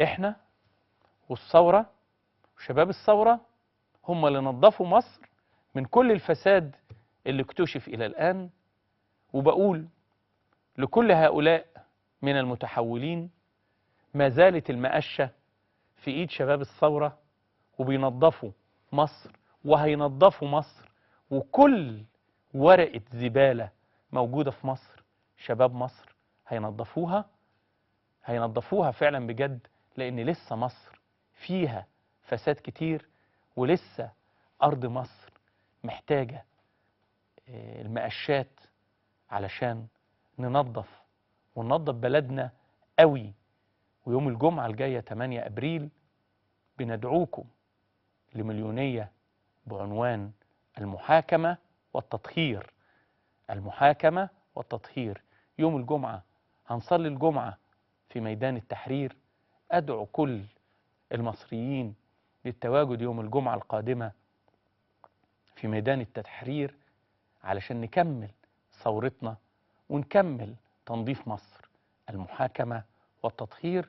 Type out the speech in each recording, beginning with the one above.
احنا والثورة وشباب الثورة هم اللي نظفوا مصر من كل الفساد اللي اكتشف إلى الآن. وبقول لكل هؤلاء من المتحولين ما زالت المقشة في إيد شباب الثورة، وبينظفوا مصر وهينظفوا مصر. وكل ورقة زبالة موجودة في مصر شباب مصر هينظفوها فعلا بجد، لأن لسه مصر فيها فساد كتير، ولسه أرض مصر محتاجة المقشات علشان ننظف بلدنا قوي. ويوم الجمعة الجاية 8 أبريل بندعوكم لمليونية بعنوان المحاكمة والتطهير. المحاكمة والتطهير. يوم الجمعة هنصلي الجمعة في ميدان التحرير. أدعو كل المصريين للتواجد يوم الجمعة القادمة في ميدان التحرير علشان نكمل ثورتنا ونكمل تنظيف مصر. المحاكمة والتطهير.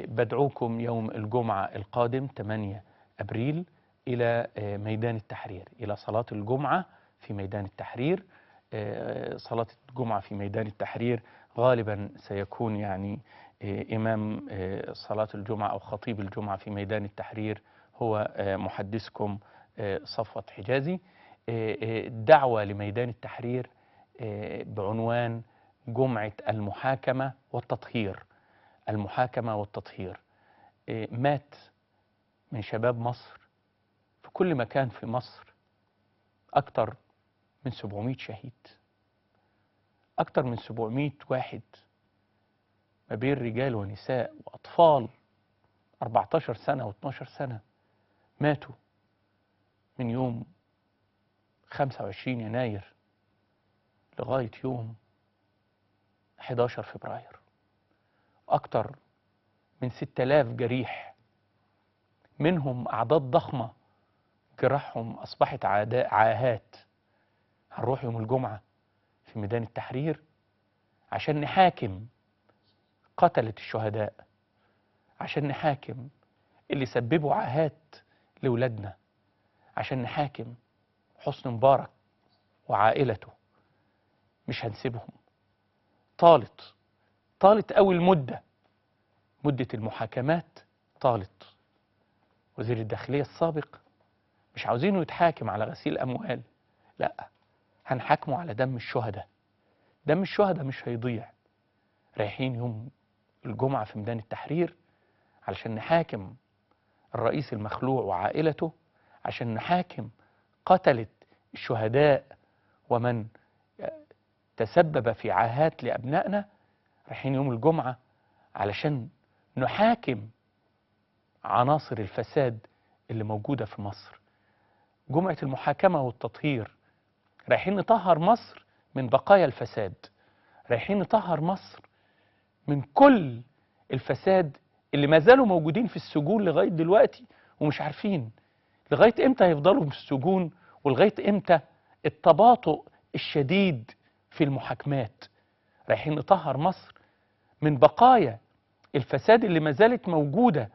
بدعوكم يوم الجمعة القادم 8 أبريل إلى ميدان التحرير، إلى صلاة الجمعة في ميدان التحرير. صلاة الجمعة في ميدان التحرير غالبا سيكون يعني إمام صلاة الجمعة أو خطيب الجمعة في ميدان التحرير هو محدثكم صفوت حجازي. دعوة لميدان التحرير بعنوان جمعة المحاكمة والتطهير. المحاكمة والتطهير. مات من شباب مصر في كل مكان في مصر أكتر من 700 شهيد، أكتر من 700 واحد ما بين رجال ونساء وأطفال 14 سنة و12 سنة ماتوا من يوم 25 يناير لغاية يوم 11 فبراير. أكتر من 6000 جريح، منهم أعداد ضخمة جراحهم أصبحت عاهات. هنروح يوم الجمعة في ميدان التحرير عشان نحاكم قتلة الشهداء، عشان نحاكم اللي سببوا عاهات لولادنا، عشان نحاكم حسني مبارك وعائلته. مش هنسيبهم. طالت قوي مدة المحاكمات طالت. وزير الداخلية السابق مش عاوزينه يتحاكم على غسيل أموال، لا، هنحاكمه على دم الشهداء. دم الشهداء مش هيضيع. رايحين يوم الجمعة في ميدان التحرير علشان نحاكم الرئيس المخلوع وعائلته، عشان نحاكم قتلة الشهداء ومن تسبب في عاهات لأبنائنا. رايحين يوم الجمعة علشان نحاكم عناصر الفساد اللي موجودة في مصر. جمعة المحاكمة والتطهير. رايحين نطهر مصر من بقايا الفساد، رايحين نطهر مصر من كل الفساد اللي ما زالوا موجودين في السجون لغاية دلوقتي ومش عارفين لغاية امتى هيفضلوا في السجون، ولغاية امتى التباطؤ الشديد في المحاكمات. رايحين نطهر مصر من بقايا الفساد اللي ما زالت موجودة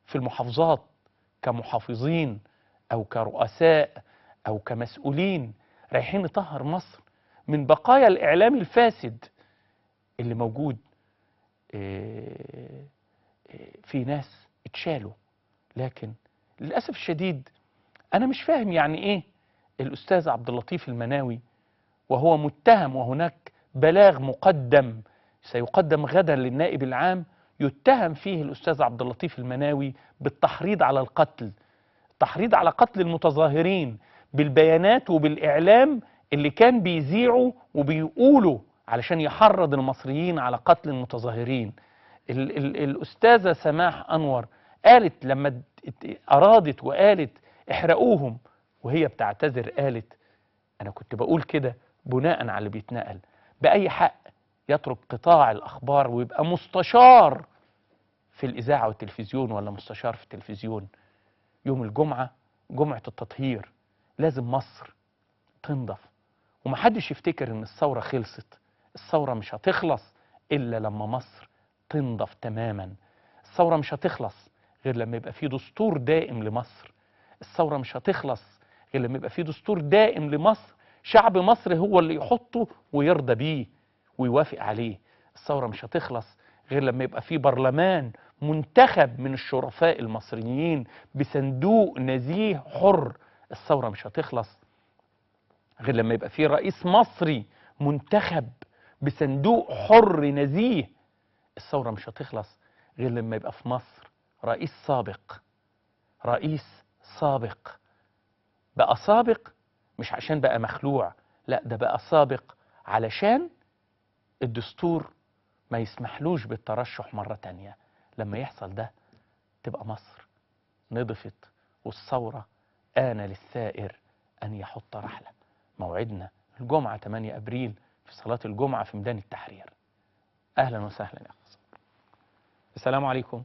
في المحافظات كمحافظين أو كرؤساء أو كمسؤولين. رايحين نطهر مصر من بقايا الإعلام الفاسد اللي موجود. في ناس اتشالوا، لكن للأسف الشديد أنا مش فاهم يعني إيه الأستاذ عبد اللطيف المناوي وهو متهم، وهناك بلاغ مقدم سيقدم غدا للنائب العام يتهم فيه الأستاذ عبد اللطيف المناوي بالتحريض على القتل، التحريض على قتل المتظاهرين بالبيانات وبالإعلام اللي كان بيذيعوا وبيقولوا علشان يحرض المصريين على قتل المتظاهرين. الأستاذة سماح أنور قالت لما أرادت وقالت احرقوهم، وهي بتعتذر قالت أنا كنت بقول كده بناء على اللي بيتنقل. بأي حق يترك قطاع الأخبار ويبقى مستشار في الإذاعة والتلفزيون ولا مستشار في التلفزيون؟ يوم الجمعة جمعة التطهير، لازم مصر تنضف. ومحدش يفتكر إن الثورة خلصت. الثورة مش هتخلص إلا لما مصر تنضف تماما. الثورة مش هتخلص غير لما يبقى في دستور دائم لمصر. الثورة مش هتخلص غير لما يبقى في دستور دائم لمصر، شعب مصر هو اللي يحطه ويرضى بيه ويوافق عليه. الثورة مش هتخلص غير لما يبقى في برلمان منتخب من الشرفاء المصريين بصندوق نزيه حر. الثورة مش هتخلص غير لما يبقى في رئيس مصري منتخب بصندوق حر نزيه. الثورة مش هتخلص غير لما يبقى في مصر رئيس سابق. رئيس سابق بقى سابق مش عشان بقى مخلوع، لا ده بقى سابق علشان الدستور ما يسمحلوش بالترشح مرة تانية. لما يحصل ده تبقى مصر نضفت والثورة آن للثائر أن يحط رحلة. موعدنا الجمعة 8 أبريل في صلاة الجمعة في ميدان التحرير. أهلا وسهلا يا أخي. السلام عليكم.